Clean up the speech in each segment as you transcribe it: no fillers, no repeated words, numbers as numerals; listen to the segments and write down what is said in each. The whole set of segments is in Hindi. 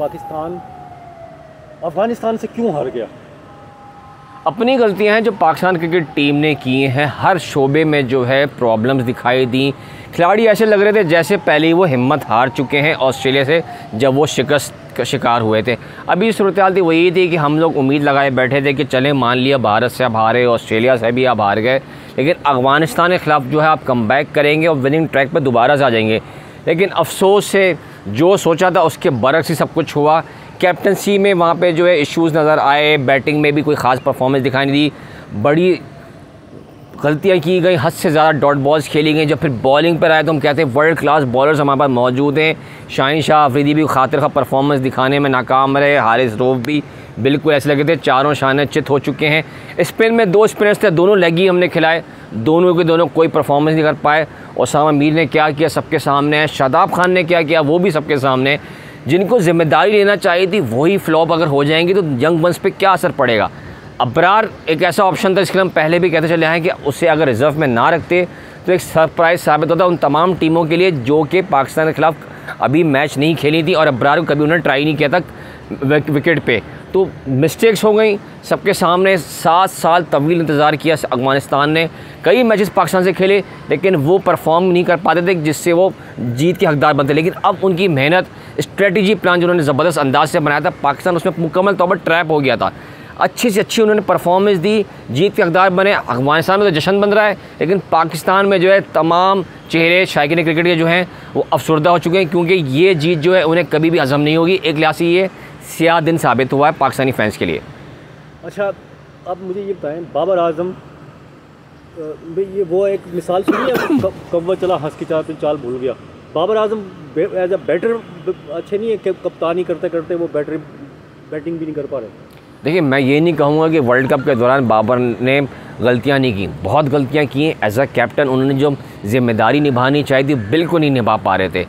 पाकिस्तान अफ़गानिस्तान से क्यों हार गया? अपनी गलतियां हैं जो पाकिस्तान क्रिकेट टीम ने की हैं। हर शोबे में जो है प्रॉब्लम्स दिखाई दी। खिलाड़ी ऐसे लग रहे थे जैसे पहले ही वो हिम्मत हार चुके हैं ऑस्ट्रेलिया से, जब वो शिकस्त का शिकार हुए थे। अभी सूरत हाल थी वही थी कि हम लोग उम्मीद लगाए बैठे थे कि चलें मान लिया भारत से आप हारे, ऑस्ट्रेलिया से भी आप हार गए, लेकिन अफ़गानिस्तान के ख़िलाफ़ जो है आप कम बैक करेंगे और विनिंग ट्रैक पर दोबारा से आ जाएंगे। लेकिन अफसोस से जो सोचा था उसके बरक्स ही सब कुछ हुआ। कैप्टनसी में वहाँ पे जो है इश्यूज़ नज़र आए, बैटिंग में भी कोई ख़ास परफॉर्मेंस दिखाई नहीं दी, बड़ी गलतियाँ की गई, हद से ज़्यादा डॉट बॉल्स खेली गई। जब फिर बॉलिंग पर आए तो हम कहते हैं वर्ल्ड क्लास बॉलर्स हमारे पास मौजूद हैं। शाहीन शाह अफरीदी भी खातिर का परफॉर्मेंस दिखाने में नाकाम रहे, हारिस रऊफ भी बिल्कुल ऐसे लगे थे चारों शाने चित हो चुके हैं। स्पिन में दो स्पिनर्स थे, दोनों लेग ही हमने खिलाए, दोनों के दोनों कोई परफॉर्मेंस नहीं कर पाए। ओसामा मीर ने क्या किया सबके सामने है, शादाब खान ने क्या किया वो भी सबके सामने है। जिनको जिम्मेदारी लेना चाहिए थी वही फ्लॉप अगर हो जाएंगी तो यंग वंस पे क्या असर पड़ेगा। अबरार एक ऐसा ऑप्शन था जिसके हम पहले भी कहते चले आए कि उसे अगर रिज़र्व में ना रखते तो एक सरप्राइज़ साबित होता उन तमाम टीमों के लिए जो कि पाकिस्तान के ख़िलाफ़ अभी मैच नहीं खेली थी और अबरार को कभी उन्होंने ट्राई नहीं किया था विकेट पे। तो मिस्टेक्स हो गई सबके सामने। 7 साल तवील इंतज़ार किया अफ़गानिस्तान ने, कई मैचेस पाकिस्तान से खेले लेकिन वो परफॉर्म नहीं कर पाते थे जिससे वो जीत के हकदार बनते। लेकिन अब उनकी मेहनत, स्ट्रेटजी प्लान जो उन्होंने ज़बरदस्त अंदाज से बनाया था, पाकिस्तान उसमें मुकम्मल तौर पर ट्रैप हो गया था। अच्छी से अच्छी उन्होंने परफॉर्मेंस दी, जीत के हकदार बने। अफ़गानिस्तान में तो जश्न बन रहा है लेकिन पाकिस्तान में जो है तमाम चेहरे शायकीन क्रिकेट के जो हैं वो अफसरदा हो चुके हैं, क्योंकि ये जीत जो है उन्हें कभी भी हज़म नहीं होगी। एक लिहाज से ये स्याह दिन साबित हुआ है पाकिस्तानी फैंस के लिए। अच्छा, अब मुझे ये बताएं, बाबर आजम ये वो एक मिसाल सुनी है, कव्वा चला हंस की चाल भूल गया। Babar Azam as a batter अच्छे नहीं है कि कप्तानी करते करते वो बैटिंग भी नहीं कर पा रहे। देखिए, मैं ये नहीं कहूँगा कि वर्ल्ड कप के दौरान बाबर ने गलतियाँ नहीं की, बहुत गलतियाँ की हैं। एज अ कैप्टन उन्होंने जो जिम्मेदारी निभानी चाहिए थी बिल्कुल नहीं निभा पा रहे थे।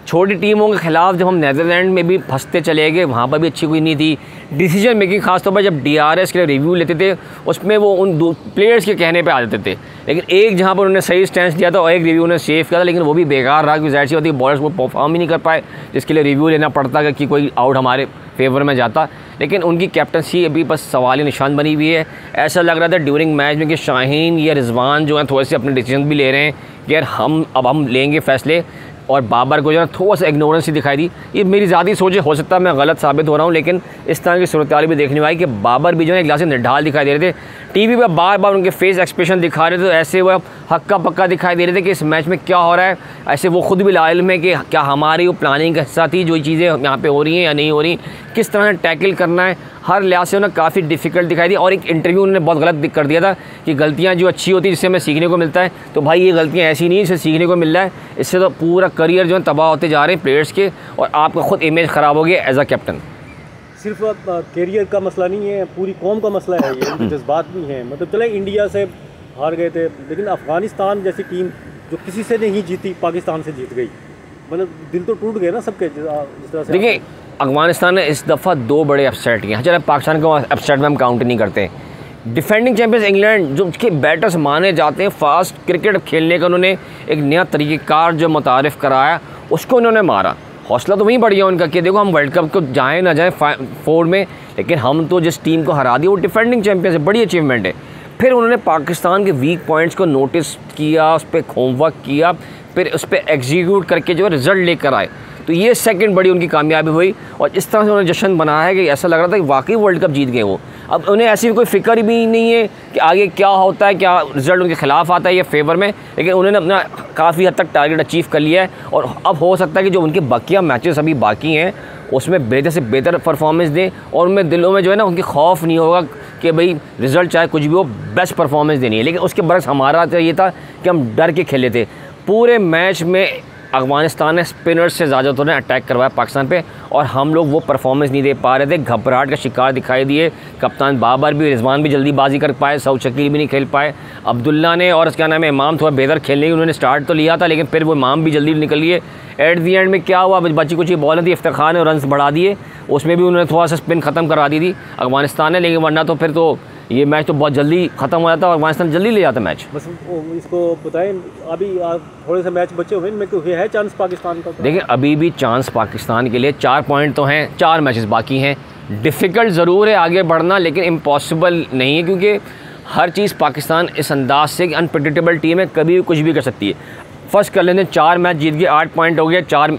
छोटी टीमों के ख़िलाफ़ जब हम नीदरलैंड में भी फंसते चले गए, वहाँ पर भी अच्छी कोई नहीं थी। डिसीजन मेकिंग खासतौर पर जब DRS के लिए रिव्यू लेते थे उसमें वो उन दो प्लेयर्स के कहने पे आ जाते थे, लेकिन एक जहाँ पर उन्होंने सही स्टैंड दिया था और एक रिव्यू ने सेव किया था, लेकिन वो भी बेकार रहा क्योंकि ज़ाहिर सी होती है बॉलर्स वो परफॉर्म ही नहीं कर पाए जिसके लिए रिव्यू लेना पड़ता कि कोई आउट हमारे फेवर में जाता। लेकिन उनकी कैप्टनसी अभी बस सवाली निशान बनी हुई है। ऐसा लग रहा था ड्यूरिंग मैच में कि शाहीन या रिजवान जो हैं थोड़े से अपने डिसीजन भी ले रहे हैं कि यार हम लेंगे फ़ैसले, और बाबर को जो है थोड़ा सा इग्नोरेंस ही दिखाई दी। ये मेरी ज़ाती सोच है, हो सकता है मैं गलत साबित हो रहा हूँ, लेकिन इस तरह की सूरत भी देखने में आई कि बाबर भी जो है एक गिलास निढाल दिखाई दे रहे थे। टीवी पर बार बार उनके फेस एक्सप्रेशन दिखा रहे थे, तो ऐसे वो हक्का पक्का दिखाई दे रहे थे कि इस मैच में क्या हो रहा है। ऐसे वो खुद भी लाइल में कि क्या हमारी वो प्लानिंग का हिस्सा थी जो चीज़ें यहाँ पे हो रही हैं या नहीं हो रही, किस तरह से टैकल करना है, हर लिहाज से उन्हें काफ़ी डिफ़िकल्ट दिखाई दी। और एक इंटरव्यू उन्होंने बहुत गलत कर दिया था कि गलतियाँ जो अच्छी होती है जिससे हमें सीखने को मिलता है, तो भाई ये गलतियाँ ऐसी नहीं है जिससे सीखने को मिल रहा है, इससे तो पूरा करियर जो है तबाह होते जा रहे हैं प्लेयर्स के और आपका खुद इमेज ख़राब हो गया एज अ कैप्टन। सिर्फ करियर का मसला नहीं है, पूरी कौम का मसला है ये, जज्बात भी हैं। मतलब चले इंडिया से हार गए थे लेकिन अफ़गानिस्तान जैसी टीम जो किसी से नहीं जीती पाकिस्तान से जीत गई, मतलब दिल तो टूट गए ना सबके जिस तरह से। देखिए, अफ़गानिस्तान ने इस दफ़ा 2 बड़े अपसेट किए। चलो पाकिस्तान को अपसेट में हम काउंट नहीं करते। डिफेंडिंग चैंपियंस इंग्लैंड जो उसके बैटर्स माने जाते हैं, फास्ट क्रिकेट खेलने का उन्होंने एक नया तरीक़ेकार जो मुतारिफ़ कराया उसको उन्होंने मारा। हौसला तो वहीं बढ़िया उनका कि देखो हम वर्ल्ड कप को जाएँ ना जाएँ 4 में, लेकिन हम तो जिस टीम को हरा दिया वो डिफेंडिंग चैंपियंस है, बड़ी अचीवमेंट है। फिर उन्होंने पाकिस्तान के वीक पॉइंट्स को नोटिस किया, उस पर होमवर्क किया, फिर उस पर एग्जीक्यूट करके जो है रिज़ल्ट लेकर आए, तो ये सेकंड बड़ी उनकी कामयाबी हुई। और इस तरह से उन्होंने जश्न बनाया है कि ऐसा लग रहा था कि वाकई वर्ल्ड कप जीत गए वो। अब उन्हें ऐसी कोई फ़िक्र भी नहीं है कि आगे क्या होता है, क्या रिज़ल्ट उनके ख़िलाफ़ आता है या फेवर में, लेकिन उन्होंने अपना काफ़ी हद तक टारगेट अचीव कर लिया है। और अब हो सकता है कि जो उनके बाकिया मैचेस अभी बाकी हैं उसमें बेहतर से बेहतर परफॉर्मेंस दें और उनमें दिलों में जो है ना उनकी खौफ नहीं होगा कि भाई रिज़ल्ट चाहे कुछ भी हो बेस्ट परफॉर्मेंस देनी है। लेकिन उसके बरक्स हमारा तो ये था कि हम डर के खेले थे। पूरे मैच में अफ़गानिस्तान ने स्पिनर्स से ज़्यादा तो ने अटैक करवाया पाकिस्तान पे और हम लोग वो परफॉर्मेंस नहीं दे पा रहे थे, घबराहट का शिकार दिखाई दिए। कप्तान बाबर भी, रिजवान भी जल्दीबाजी कर पाए, सऊद शकील भी नहीं खेल पाए। अब्दुल्ला ने और क्या नाम है इमाम थोड़ा बेहतर खेलने की उन्होंने स्टार्ट तो लिया था, लेकिन फिर वो इमाम भी जल्दी निकल लिए। एट दी एंड में क्या हुआ, बची कुछ बॉल थी, इफ्तार खान ने रन्स बढ़ा दिए, उसमें भी उन्होंने थोड़ा सा स्पिन ख़त्म करा दी थी अफ़गानिस्तान ने, लेकिन वरना तो फिर तो ये मैच तो बहुत जल्दी ख़त्म हो जाता और अफगानिस्तान जल्दी ले जाता मैच। बस इसको बताएं, अभी थोड़े से मैच बचे हुए इनमें कोई है चांस पाकिस्तान का? देखिए अभी भी चांस पाकिस्तान के लिए, 4 पॉइंट तो हैं, 4 मैचेस बाकी हैं। डिफ़िकल्ट ज़रूर है आगे बढ़ना, लेकिन इम्पॉसिबल नहीं है, क्योंकि हर चीज़ पाकिस्तान इस अंदाज से कि अनप्रेडिक्टेबल टीम है, कभी भी कुछ भी कर सकती है। फर्स्ट कर लेते हैं, 4 मैच जीत गए, 8 पॉइंट हो गए, 4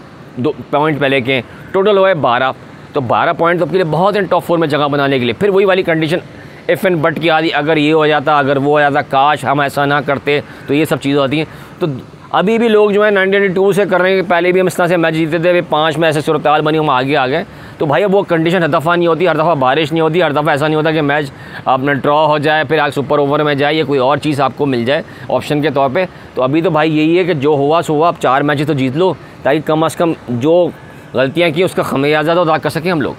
पॉइंट पहले के टोटल हुए 12, तो 12 पॉइंट तो आपके लिए बहुत हैं टॉप 4 में जगह बनाने के लिए। फिर वही वाली कंडीशन इफ़ एंड बट की आदि, अगर ये हो जाता, अगर वो हो जाता, काश हम ऐसा ना करते, तो ये सब चीज़ें होती हैं। तो अभी भी लोग जो है 1992 से कर रहे हैं कि पहले भी हम इस तरह से मैच जीते थे, 5 में ऐसे सूरत बनी, हम आगे आ गए। तो भाई अब वो कंडीशन हर दफ़ा नहीं होती, हर दफ़ा बारिश नहीं होती, हर दफ़ा ऐसा नहीं होता कि मैच अपना ड्रॉ हो जाए फिर आगे सुपर ओवर में जाए या कोई और चीज़ आपको मिल जाए ऑप्शन के तौर पे। तो अभी तो भाई यही है कि जो हुआ सो हुआ, अब 4 मैच तो जीत लो, ताकि कम अज़ कम जो गलतियाँ की उसका खमियाजा तो अदा कर सकें हम लोग।